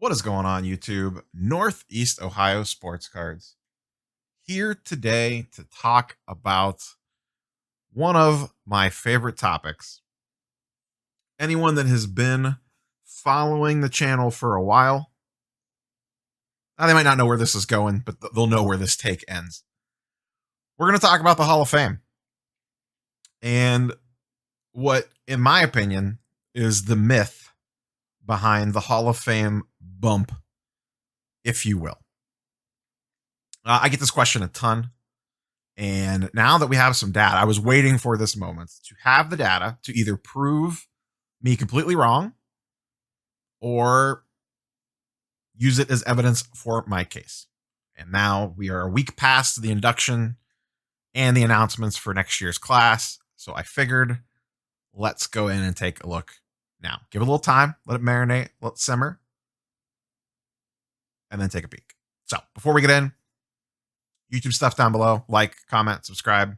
What is going on, YouTube? Northeast Ohio Sports Cards here today to talk about one of my favorite topics. Anyone that has been following the channel for a while, now they might not know where this is going, but they'll know where this take ends. We're going to talk about the Hall of Fame and what, in my opinion, is the myth behind the Hall of Fame bump, if you will. I get this question a ton. And now that we have some data, I was waiting for this moment to have the data to either prove me completely wrong or use it as evidence for my case. And now we are a week past the induction and the announcements for next year's class. So I figured let's go in and take a look now. Give it a little time, let it marinate, let it simmer, and then take a peek. So before we get in, YouTube stuff down below. Like, comment, subscribe.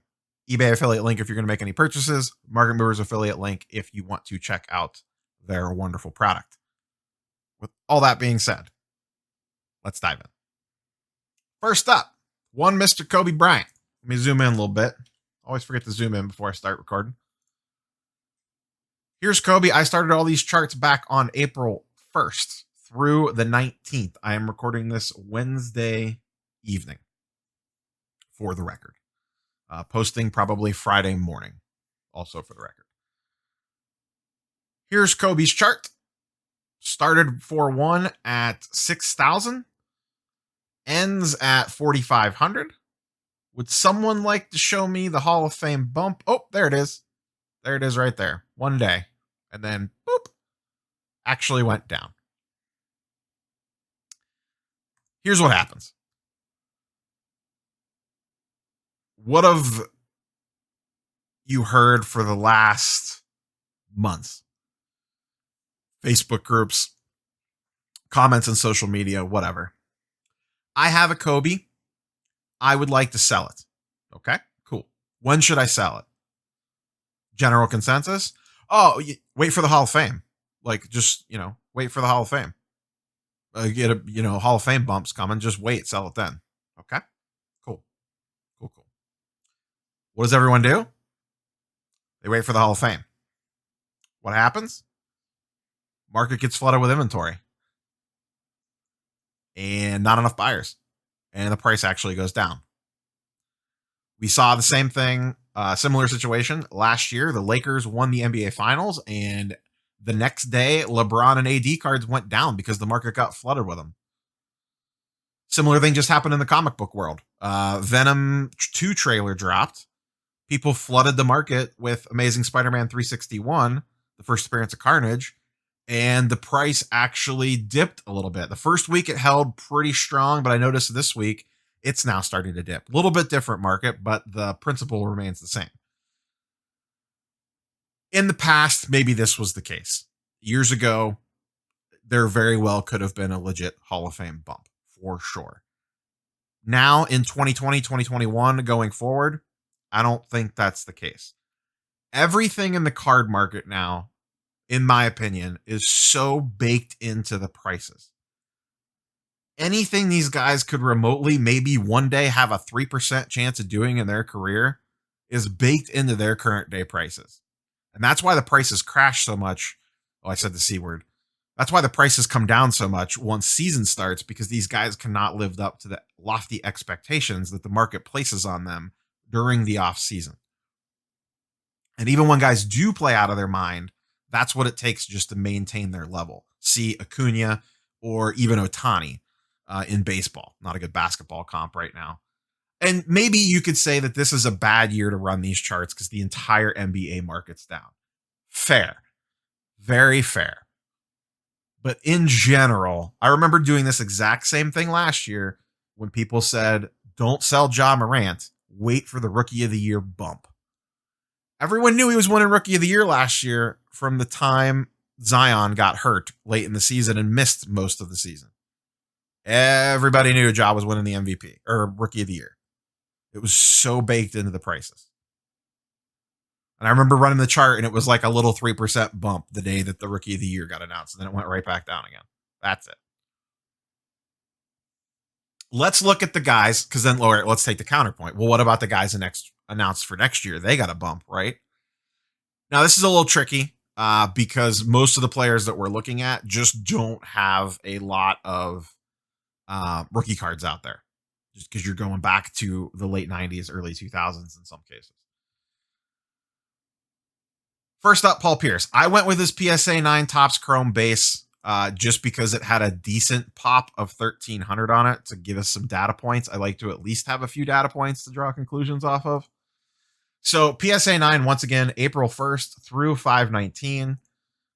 eBay affiliate link if you're going to make any purchases. Market Movers affiliate link if you want to check out their wonderful product. With all that being said, let's dive in. First up, one Mr. Kobe Bryant. Let me zoom in a little bit. Always forget to zoom in before I start recording. Here's Kobe. I started all these charts back on April 1st through the 19th. I am recording this Wednesday evening. For the record, posting probably Friday morning, also for the record. Here's Kobe's chart. Started 4-1 at 6,000, ends at 4,500. Would someone like to show me the Hall of Fame bump? Oh, there it is. There it is right there. One day. And then, boop, actually went down. Here's what happens. What have you heard for the last months? Facebook groups, comments on social media, whatever. I have a Kobe. I would like to sell it. Okay, cool. When should I sell it? General consensus? Oh, wait for the Hall of Fame. Like, just, wait for the Hall of Fame. Get a, Hall of Fame bumps coming. Just wait, sell it then. Okay, cool. Cool. What does everyone do? They wait for the Hall of Fame. What happens? Market gets flooded with inventory. And not enough buyers. And the price actually goes down. We saw the same thing, similar situation last year. The Lakers won the NBA Finals, and the next day, LeBron and AD cards went down because the market got flooded with them. Similar thing just happened in the comic book world. Venom 2 trailer dropped. People flooded the market with Amazing Spider-Man 361, the first appearance of Carnage, and the price actually dipped a little bit. The first week it held pretty strong, but I noticed this week it's now starting to dip. A little bit different market, but the principle remains the same. In the past, maybe this was the case. Years ago, there very well could have been a legit Hall of Fame bump, for sure. Now, in 2020, 2021, going forward, I don't think that's the case. Everything in the card market now, in my opinion, is so baked into the prices. Anything these guys could remotely, maybe one day, have a 3% chance of doing in their career is baked into their current day prices. And that's why the prices crash so much. Oh, I said the C word. That's why the prices come down so much once season starts, because these guys cannot live up to the lofty expectations that the market places on them during the off season. And even when guys do play out of their mind, that's what it takes just to maintain their level. See Acuna or even Ohtani in baseball. Not a good basketball comp right now. And maybe you could say that this is a bad year to run these charts because the entire NBA market's down. Fair. Very fair. But in general, I remember doing this exact same thing last year when people said, don't sell Ja Morant, wait for the Rookie of the Year bump. Everyone knew he was winning Rookie of the Year last year from the time Zion got hurt late in the season and missed most of the season. Everybody knew Ja was winning the MVP or Rookie of the Year. It was so baked into the prices. And I remember running the chart and it was like a little 3% bump the day that the Rookie of the Year got announced. And then it went right back down again. That's it. Let's look at the guys, because then, Laura, let's take the counterpoint. Well, what about the guys announced for next year? They got a bump, right? Now, this is a little tricky because most of the players that we're looking at just don't have a lot of rookie cards out there, just because you're going back to the late 90s, early 2000s in some cases. First up, Paul Pierce. I went with his PSA 9 Topps Chrome base just because it had a decent pop of 1,300 on it to give us some data points. I like to at least have a few data points to draw conclusions off of. So PSA 9, once again, April 1st through 5/19.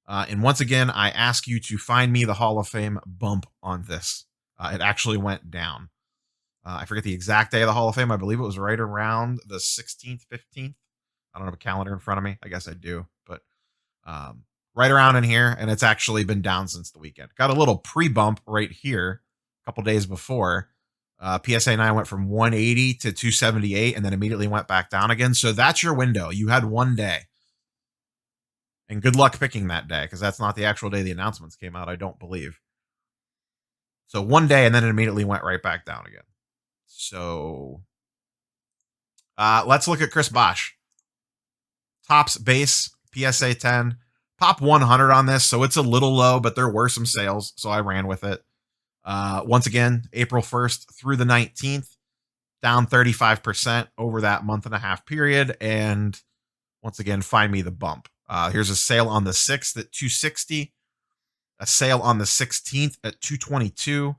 And once again, I ask you to find me the Hall of Fame bump on this. It actually went down. I forget the exact day of the Hall of Fame. I believe it was right around the 16th, 15th. I don't have a calendar in front of me. I guess I do, but right around in here. And it's actually been down since the weekend. Got a little pre-bump right here a couple days before. PSA 9 went from 180 to 278 and then immediately went back down again. So that's your window. You had one day. And good luck picking that day because that's not the actual day the announcements came out, I don't believe. So one day and then it immediately went right back down again. So let's look at Chris Bosh. Topps base, PSA 10. Pop 100 on this, so it's a little low, but there were some sales, so I ran with it. Once again, April 1st through the 19th, down 35% over that month and a half period. And once again, find me the bump. Here's a sale on the 6th at 260, a sale on the 16th at 222,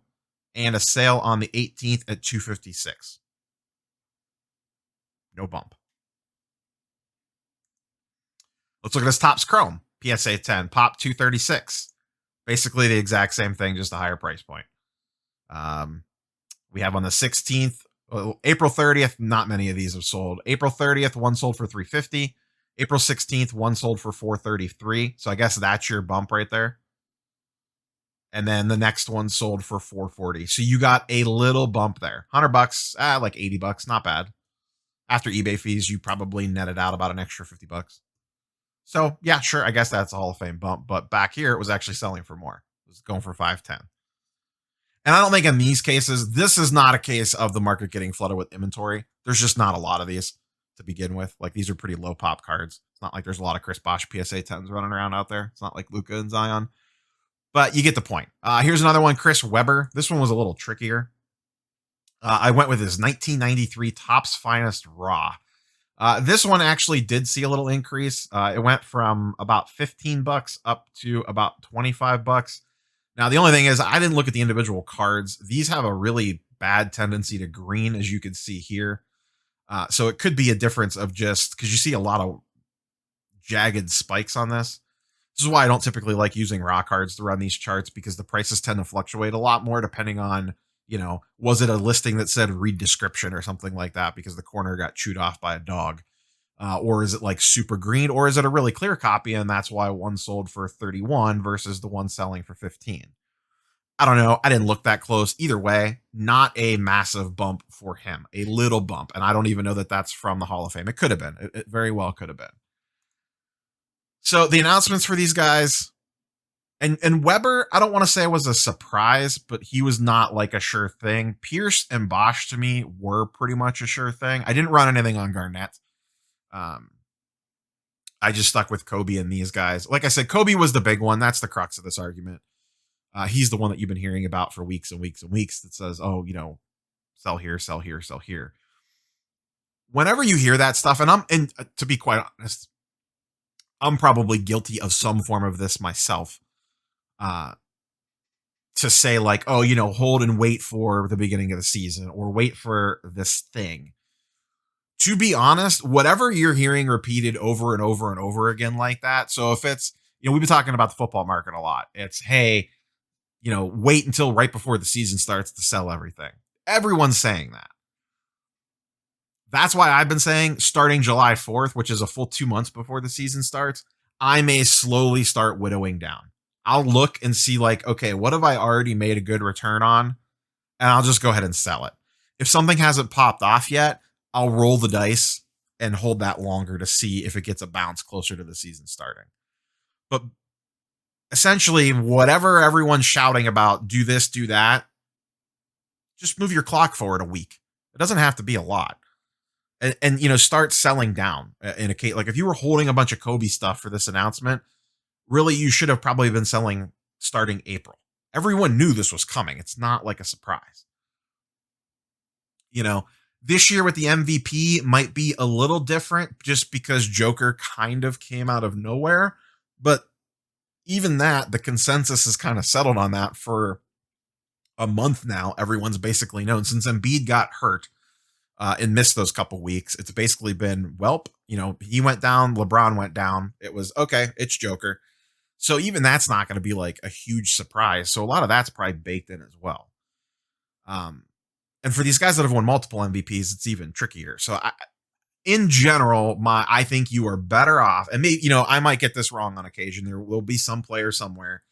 and a sale on the 18th at 256. No bump. Let's look at this Topps Chrome, PSA 10, pop 236. Basically the exact same thing, just a higher price point. We have on the 16th, April 30th, not many of these have sold. April 30th, one sold for 350. April 16th, one sold for 433. So I guess that's your bump right there. And then the next one sold for 440. So you got a little bump there. $100, like $80, not bad. After eBay fees, you probably netted out about an extra $50. So yeah, sure. I guess that's a Hall of Fame bump. But back here, it was actually selling for more. It was going for 510. And I don't think in these cases, this is not a case of the market getting flooded with inventory. There's just not a lot of these to begin with. Like these are pretty low pop cards. It's not like there's a lot of Chris Bosh PSA 10s running around out there. It's not like Luka and Zion. But you get the point. Here's another one, Chris Webber. This one was a little trickier. I went with his 1993 Topps Finest Raw. This one actually did see a little increase. It went from about $15 up to about $25. Now, the only thing is I didn't look at the individual cards. These have a really bad tendency to green, as you can see here. So it could be a difference of just because you see a lot of jagged spikes on this. This is why I don't typically like using raw cards to run these charts because the prices tend to fluctuate a lot more depending on, was it a listing that said read description or something like that because the corner got chewed off by a dog? Or is it like super green? Or is it a really clear copy and that's why one sold for 31 versus the one selling for 15? I don't know. I didn't look that close. Either way, not a massive bump for him. A little bump. And I don't even know that that's from the Hall of Fame. It could have been. It very well could have been. So the announcements for these guys, and Weber, I don't want to say was a surprise, but he was not like a sure thing. Pierce and Bosh to me were pretty much a sure thing. I didn't run anything on Garnett. I just stuck with Kobe and these guys. Like I said, Kobe was the big one. That's the crux of this argument. He's the one that you've been hearing about for weeks and weeks and weeks that says, oh, sell here, sell here, sell here. Whenever you hear that stuff, and to be quite honest, I'm probably guilty of some form of this myself. To say like, oh, hold and wait for the beginning of the season or wait for this thing. To be honest, whatever you're hearing repeated over and over and over again like that. So if it's, we've been talking about the football market a lot. It's, hey, wait until right before the season starts to sell everything. Everyone's saying that. That's why I've been saying starting July 4th, which is a full 2 months before the season starts, I may slowly start widowing down. I'll look and see like, okay, what have I already made a good return on? And I'll just go ahead and sell it. If something hasn't popped off yet, I'll roll the dice and hold that longer to see if it gets a bounce closer to the season starting. But essentially, whatever everyone's shouting about, do this, do that, just move your clock forward a week. It doesn't have to be a lot. And you know, start selling down in a case. Like if you were holding a bunch of Kobe stuff for this announcement, really you should have probably been selling starting April. Everyone knew this was coming. It's not like a surprise. You know, this year with the MVP might be a little different just because Joker kind of came out of nowhere. But even that, the consensus is kind of settled on that for a month now. Everyone's basically known since Embiid got hurt and missed those couple weeks. It's basically been, welp, you know, he went down, LeBron went down. It was, okay, it's Joker. So even that's not going to be like a huge surprise. So a lot of that's probably baked in as well. And for these guys that have won multiple MVPs, it's even trickier. So in general, I think you are better off. And maybe, you know, I might get this wrong on occasion. There will be some player somewhere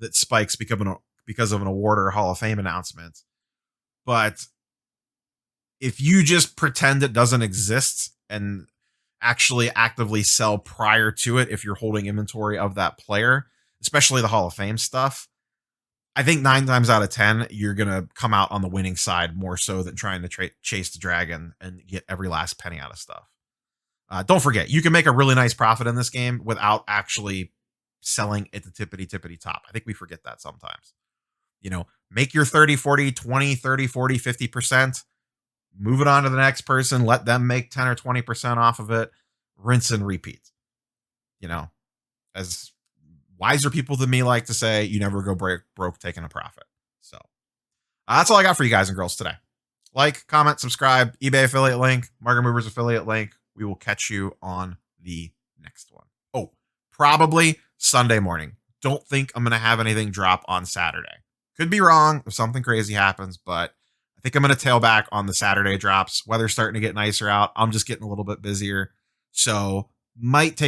that spikes because of an award or a Hall of Fame announcement. But if you just pretend it doesn't exist and actually actively sell prior to it, if you're holding inventory of that player, especially the Hall of Fame stuff, I think 9 times out of 10, you're going to come out on the winning side more so than trying to chase the dragon and get every last penny out of stuff. Don't forget, you can make a really nice profit in this game without actually selling at the tippity top. I think we forget that sometimes. You know, make your 30, 40, 20, 30, 40, 50%, move it on to the next person, let them make 10 or 20% off of it, rinse and repeat. You know, as wiser people than me like to say, you never go broke taking a profit. So that's all I got for you guys and girls today. Like, comment, subscribe, eBay affiliate link, Market Movers affiliate link. We will catch you on the next one. Oh, probably Sunday morning. Don't think I'm going to have anything drop on Saturday. Could be wrong if something crazy happens, but I think I'm going to tail back on the Saturday drops. Weather's starting to get nicer out. I'm just getting a little bit busier. So might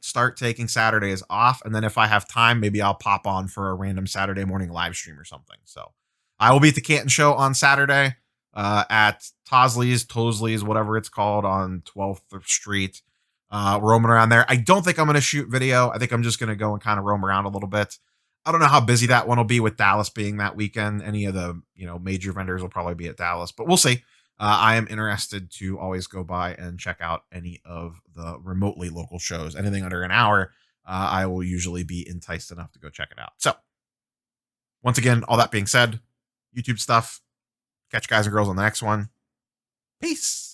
start taking Saturdays off. And then if I have time, maybe I'll pop on for a random Saturday morning live stream or something. So I will be at the Canton Show on Saturday at Tosley's, whatever it's called, on 12th Street, roaming around there. I don't think I'm going to shoot video. I think I'm just going to go and kind of roam around a little bit. I don't know how busy that one will be with Dallas being that weekend. Any of the, you know, major vendors will probably be at Dallas, but we'll see. I am interested to always go by and check out any of the remotely local shows. Anything under an hour, I will usually be enticed enough to go check it out. So once again, all that being said, YouTube stuff. Catch you guys and girls on the next one. Peace.